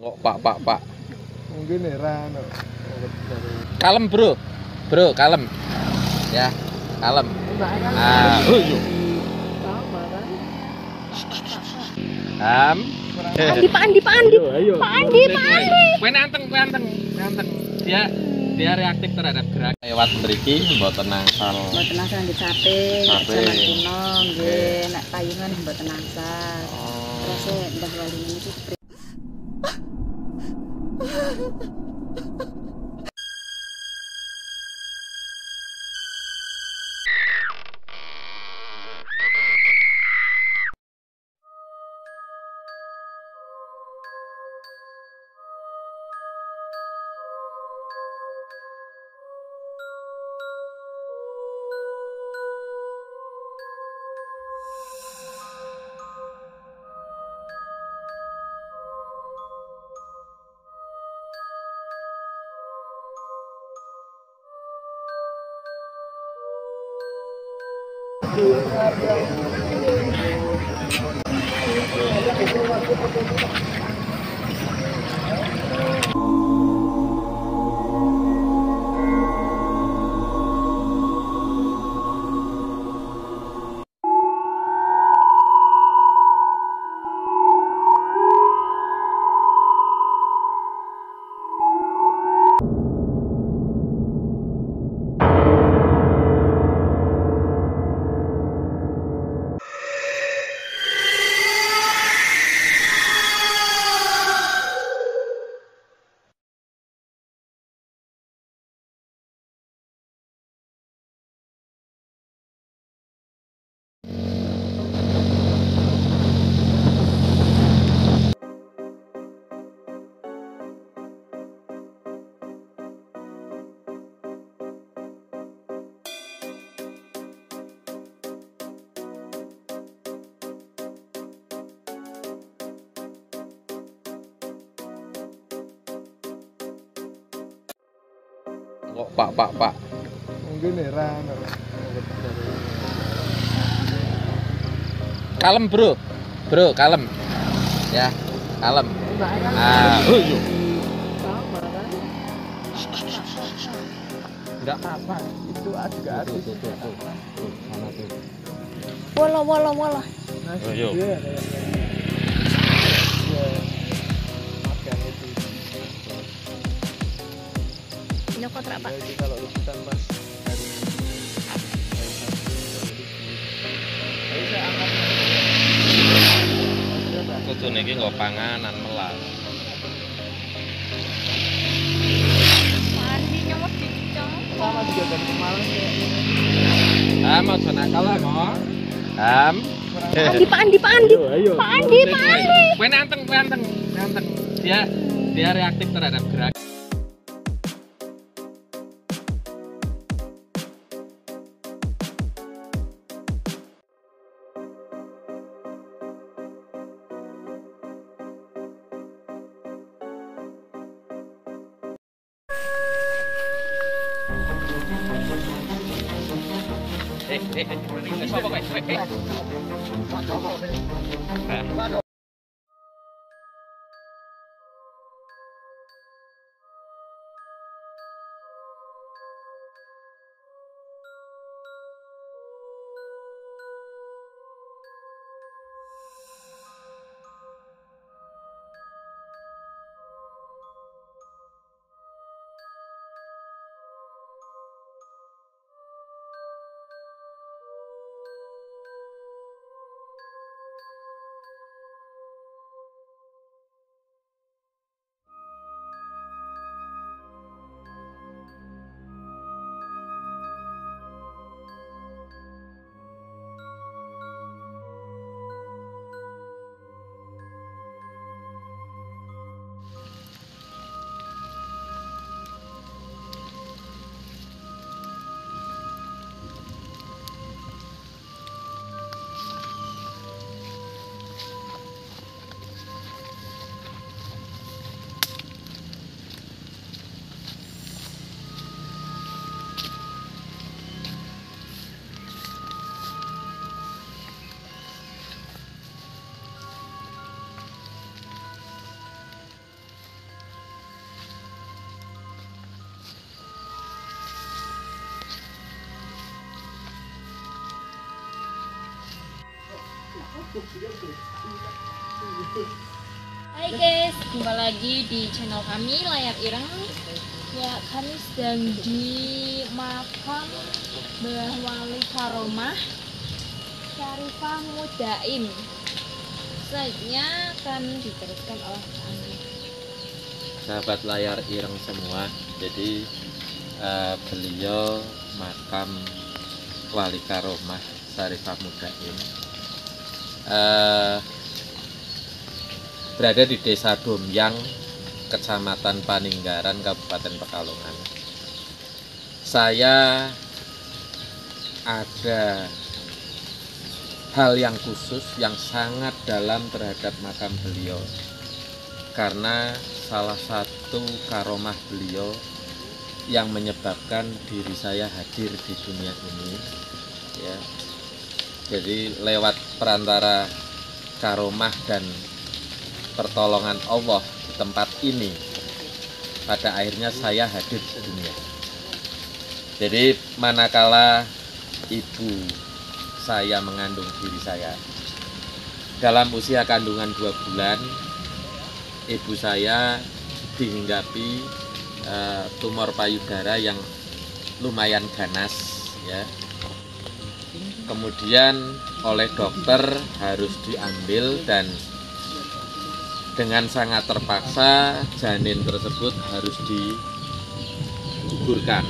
Kok pak. Mungkin heran. Kalem bro, kalem. Ya, kalem. Yuk. Pak Andi. Ayo. Pak Andi. Kowe anteng. Dia reaktif terhadap gerak. Lewat mriki mboten nangsal. Mboten nangsal nggih sate, jaman kuno nggih nek payungan mboten nangsal. Terus Mbah Wali niki Kok pak. Mungkin heran. Kalem bro, kalem. Ya, kalem. Yuk. Enggak apa-apa. Itu juga ada. Tuh, sana tuh. wala. Yuk. Ini kontrak Pak. Jadi kalau rebutan Mas dari saya angkat. Kudune iki nggo panganan melas. Pak Andi nyomot dicong. Sama juga dari kemarin kayak Mau nakal lah, Mo. Pak Andi. Ayo. Pak Andi. Kowe anteng. Dia reaktif terhadap gerak. Sapa kowe? Hai guys, jumpa lagi di channel kami Layar Ireng. Ya, kami sedang di makam Mbah Wali Karomah Syarifah Mudain. Selanjutnya akan diteruskan oleh kami. Sahabat Layar Ireng semua, jadi beliau makam Wali Karomah Syarifah Mudain berada di Desa Domyang, Kecamatan Paninggaran, Kabupaten Pekalongan. Saya ada hal yang khusus, yang sangat dalam terhadap makam beliau, karena salah satu karomah beliau yang menyebabkan diri saya hadir di dunia ini, ya. Jadi lewat perantara karomah dan pertolongan Allah di tempat ini, pada akhirnya saya hadir di dunia. Jadi manakala ibu saya mengandung diri saya, dalam usia kandungan 2 bulan, ibu saya dihinggapi tumor payudara yang lumayan ganas, ya. Kemudian oleh dokter harus diambil, dan dengan sangat terpaksa janin tersebut harus digugurkan.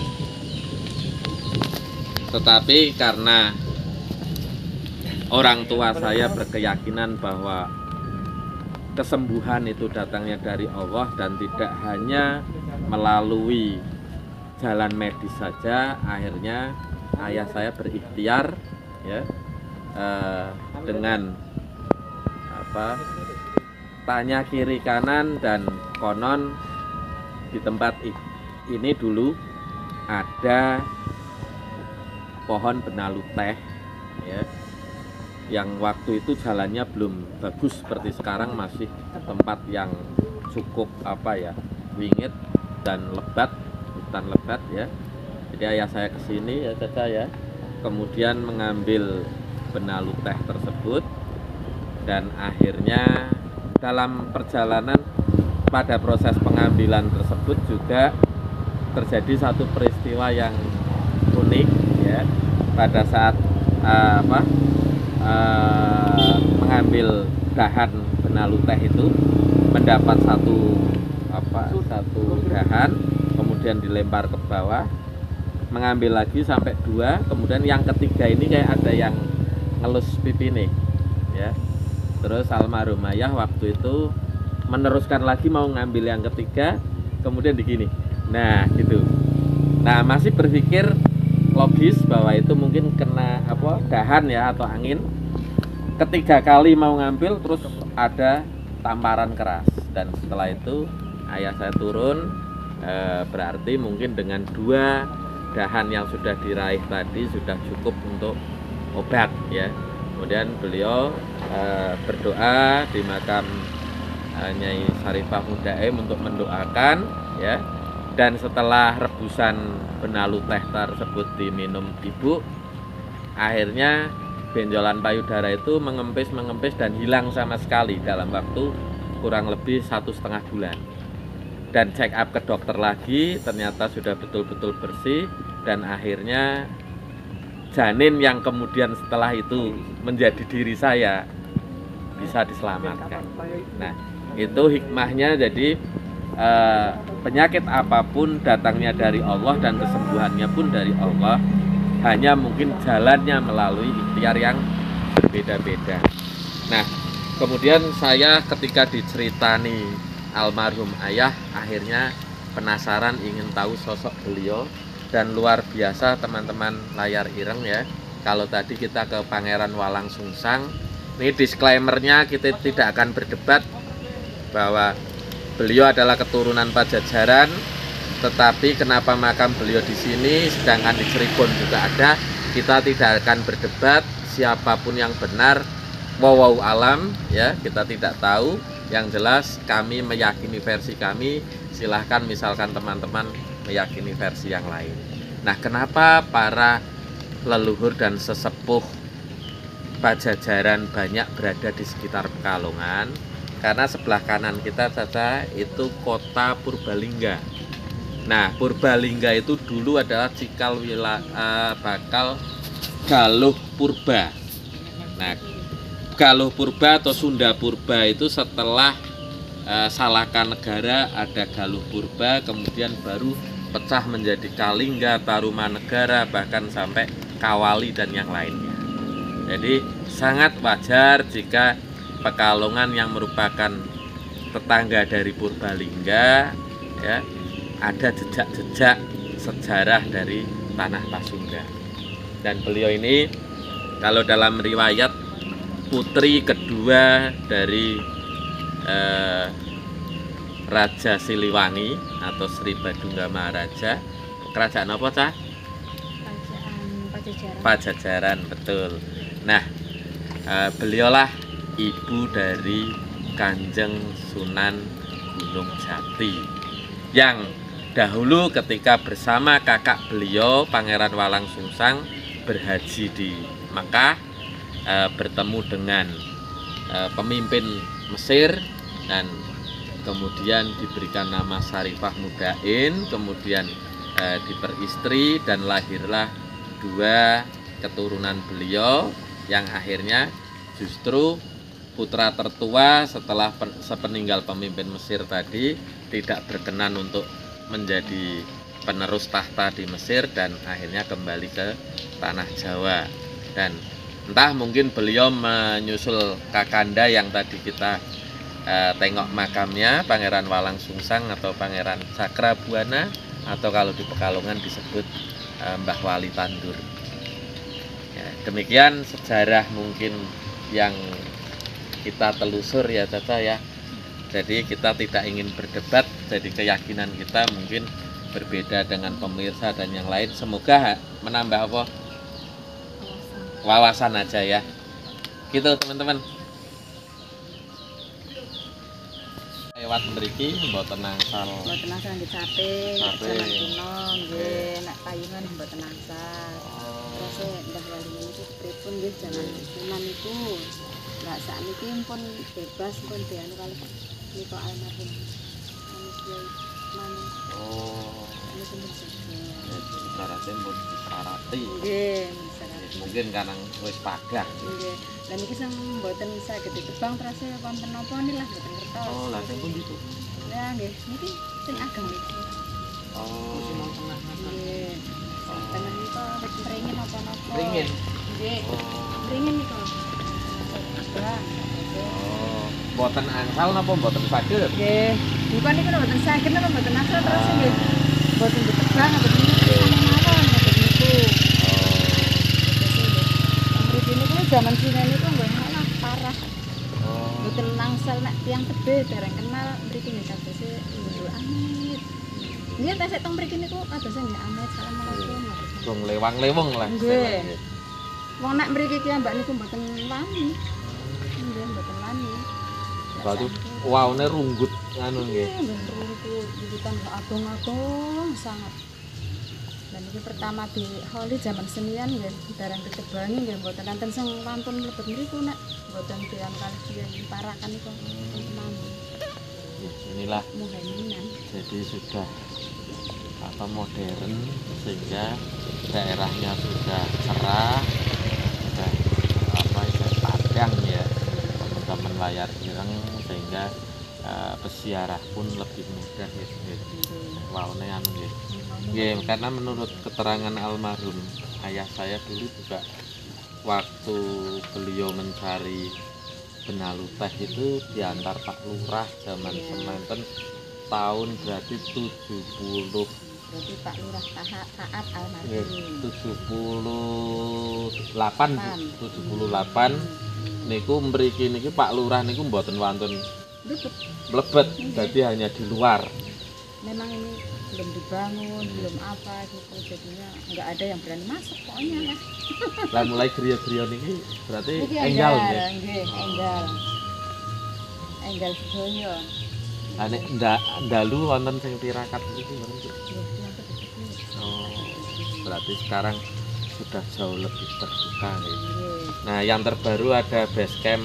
Tetapi karena orang tua saya berkeyakinan bahwa kesembuhan itu datangnya dari Allah dan tidak hanya melalui jalan medis saja, akhirnya ayah saya berikhtiar, ya, dengan tanya kiri kanan, dan konon di tempat ini dulu ada pohon benalu teh, ya, yang waktu itu jalannya belum bagus seperti sekarang, masih tempat yang cukup wingit dan lebat, hutan lebat, ya. Jadi ayah saya kesini, ya Caca, ya, kemudian mengambil benalu teh tersebut, dan akhirnya dalam perjalanan pada proses pengambilan tersebut juga terjadi satu peristiwa yang unik, ya. Pada saat mengambil dahan benalu teh itu, mendapat satu dahan, kemudian dilempar ke bawah, mengambil lagi sampai 2, kemudian yang ketiga ini kayak ada yang ngelus pipi nih, ya. Terus almarhum ayah waktu itu meneruskan lagi mau ngambil yang ketiga, kemudian begini. Nah, gitu. Nah, masih berpikir logis bahwa itu mungkin kena dahan, ya, atau angin. Ketiga kali mau ngambil, terus ada tamparan keras, dan setelah itu ayah saya turun. Berarti mungkin dengan 2 dahan yang sudah diraih tadi sudah cukup untuk obat, ya. Kemudian beliau berdoa di makam Nyai Syarifah Mudain untuk mendoakan, ya. Dan setelah rebusan benalu teh tersebut diminum ibu, akhirnya benjolan payudara itu mengempis dan hilang sama sekali dalam waktu kurang lebih 1,5 bulan. Dan check up ke dokter lagi, ternyata sudah betul-betul bersih, dan akhirnya janin yang kemudian setelah itu menjadi diri saya bisa diselamatkan. Nah, itu hikmahnya. Jadi penyakit apapun datangnya dari Allah dan kesembuhannya pun dari Allah, hanya mungkin jalannya melalui ikhtiar yang berbeda-beda. Nah, kemudian saya ketika diceritani almarhum ayah, akhirnya penasaran ingin tahu sosok beliau. Dan luar biasa teman-teman Layar Ireng, ya. Kalau tadi kita ke Pangeran Walang Sungsang, ini disclaimernya kita tidak akan berdebat bahwa beliau adalah keturunan Pajajaran, tetapi kenapa makam beliau di sini sedangkan di Cirebon juga ada, kita tidak akan berdebat siapapun yang benar, wallahu alam, ya, kita tidak tahu. Yang jelas kami meyakini versi kami, silahkan misalkan teman-teman meyakini versi yang lain. Nah, kenapa para leluhur dan sesepuh Pajajaran banyak berada di sekitar Pekalongan, karena sebelah kanan kita Caca itu kota Purbalingga. Nah, Purbalingga itu dulu adalah cikal bakal Galuh Purba. Nah, Galuh Purba atau Sunda Purba itu setelah Salaka Negara ada Galuh Purba, kemudian baru pecah menjadi Kalingga, Tarumanegara, bahkan sampai Kawali dan yang lainnya. Jadi sangat wajar jika Pekalongan yang merupakan tetangga dari Purbalingga ya, ada jejak-jejak sejarah dari tanah Pasungga. Dan beliau ini kalau dalam riwayat putri kedua dari Raja Siliwangi atau Sri Badungga Maharaja. Kerajaan apa, Cah? Kerajaan Pajajaran. Pajajaran, betul. Nah, beliaulah ibu dari Kanjeng Sunan Gunung Jati yang dahulu ketika bersama kakak beliau Pangeran Walang Sungsang berhaji di Makkah, bertemu dengan pemimpin Mesir dan kemudian diberikan nama Sarifah Mudain, kemudian diperistri dan lahirlah 2 keturunan beliau yang akhirnya justru putra tertua setelah sepeninggal pemimpin Mesir tadi tidak berkenan untuk menjadi penerus tahta di Mesir dan akhirnya kembali ke tanah Jawa. Dan entah mungkin beliau menyusul kakanda yang tadi kita tengok makamnya, Pangeran Walang Sungsang atau Pangeran Cakrabuana, atau kalau di Pekalongan disebut Mbah Wali Tandur. Ya, demikian sejarah mungkin yang kita telusur ya Caca ya. Jadi kita tidak ingin berdebat, jadi keyakinan kita mungkin berbeda dengan pemirsa dan yang lain. Semoga menambah apa? Wawasan aja ya. Gitu teman-teman. Lewat mriki mboten nangsal. Mboten nangsal nggih sate, jaman kuno nggih nek payungan mboten nangsal. Terus Mbah Wali niku pripun nggih jaman kuno niku. Lah sakniki pun bebas pun dianu kali nika almarhum. Oh. Ini pun Syaratnya pun disarati. Nggih, mungkin karena wis padah. Nggih. Lah niki sing mboten saged ditebang terus wonten napa nilah mboten ngertos. Oh, lah sing pundi itu? Ya nggih, niki sing ageng niki. Oh. Nggih. Tengah niku wis ringin apa-apa. Ringin. Nggih. Oh. Ringin niku. Abang. Oh, mboten angsal napa mboten saged? Nggih. Niku niku mboten saged napa mboten angsal terus nggih. Mboten ditebang mboten niku mawon mboten niku. Zaman Cina niku nggih malah parah. Mboten nangsal nek tiyang tebe dereng kenal mriki nggih kadose lho amit. Nggih tesek teng mriki niku kadose nggih amit. Assalamualaikum. Dong lewang-leweng lah. Nggih. Wong nek mriki ki mbak niku mboten wani. Nggih mboten wani. Berarti waune runggut ngono nggih. Nggih runggut wiwitan agung-agung sangat. Dan ini pertama di Holi zaman senian nggih dereng ditebangi nggih mboten nanten sing wantun mlebet mriku nek mboten tiyang kaliyan parakan niku tenan. Inilah Muhaiminan. jadi sudah apa modern sehingga daerahnya sudah cerah, sudah apa ya padang ya teman-teman layar ireng sehingga peziarah pun lebih mudah ya. Waune anu nggih. Nggih, karena menurut keterangan almarhum ayah saya dulu juga waktu beliau mencari benalu teh itu diantar Pak Lurah zaman semanten tahun berarti 70. Berarti Pak Lurah Taat almarhum. 78 niku mriki niki Pak Lurah niku mboten wonten mlebet, dadi hanya di luar. Memang ini belum dibangun, belum apa gitu, jadinya nggak ada yang berani masuk pokoknya lah. Lah mulai griya-griya niki berarti Niki enggal nggih. Nggih, enggal. Enggal sedoyo. Lah nek ndalu wonten sing tirakat niki mboten. Oh, berarti sekarang sudah jauh lebih terbuka nih. Nggih. Nah, yang terbaru ada base camp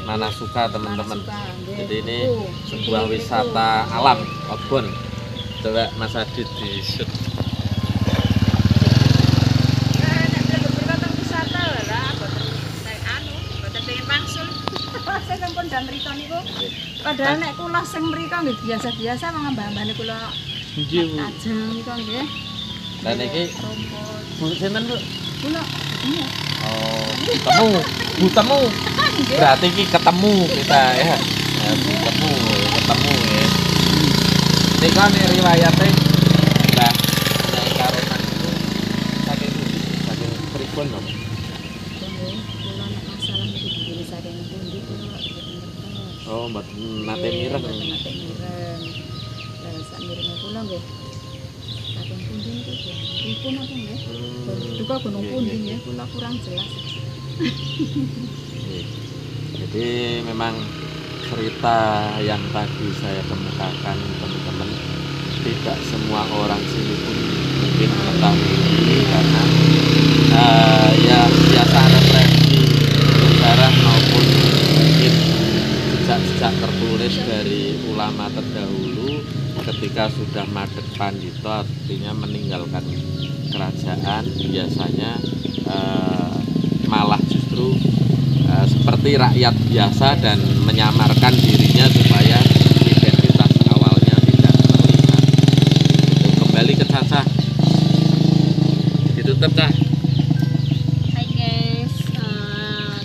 Manasuka teman-teman. Manasuka, nggih. Jadi ini Niku, sebuah niku. wisata alam outbound. Coba Mas Adit di shoot. Saya sampun dan mriko niku. Padahal nek kula sing mriko nggih biasa-biasa mangga mbah-mbah kula Nggih, Bu. ajeng niku nggih. Dan iki Rumput. Bu sinten, Bu? Kula ini ya. Oh, ketemu. Bu temu. Berarti iki ketemu kita ya. Ya, Bu ketemu ya. Ini kan riwayatnya Mbah Nyai Karoman itu saking saking pripun dong. Nggih, kula nek masalah niku dipilih saking pundi kula mboten ngertos. Oh, mboten nate mireng. Mboten nate mireng. Lah sak mirenge kula nggih. Saking pundi niku pripun apa nggih? Duka gunung pundi nggih kula kurang jelas. Jadi memang cerita yang tadi saya kemukakan teman-teman, tidak semua orang sini pun mungkin mengetahui ini karena ya biasa referensi sejarah maupun mungkin jejak-jejak tertulis dari ulama terdahulu ketika sudah madeg pandito, artinya meninggalkan kerajaan, biasanya malah justru seperti rakyat biasa dan menyamarkan dirinya supaya identitas awalnya tidak terlihat. Itu kembali ke Caca. Ditutup, Cah. Hai guys,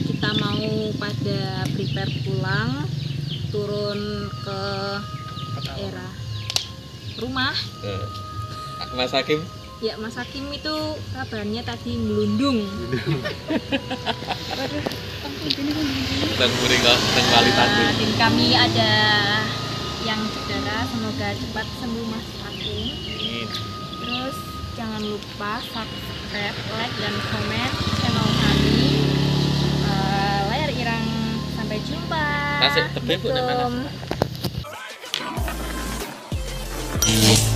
kita mau pada prepare pulang, turun ke daerah rumah. Mas Hakim. Ya Mas Hakim itu kabarnya tadi melundung. Dan Muriga dan Wali Tanjung. Dan kami ada yang cedera, semoga cepat sembuh Mas Hakim. Terus jangan lupa subscribe, like, dan komen channel kami Layar Irang. Sampai jumpa. Kasih tebe, Bu, nek mana? Assalamualaikum.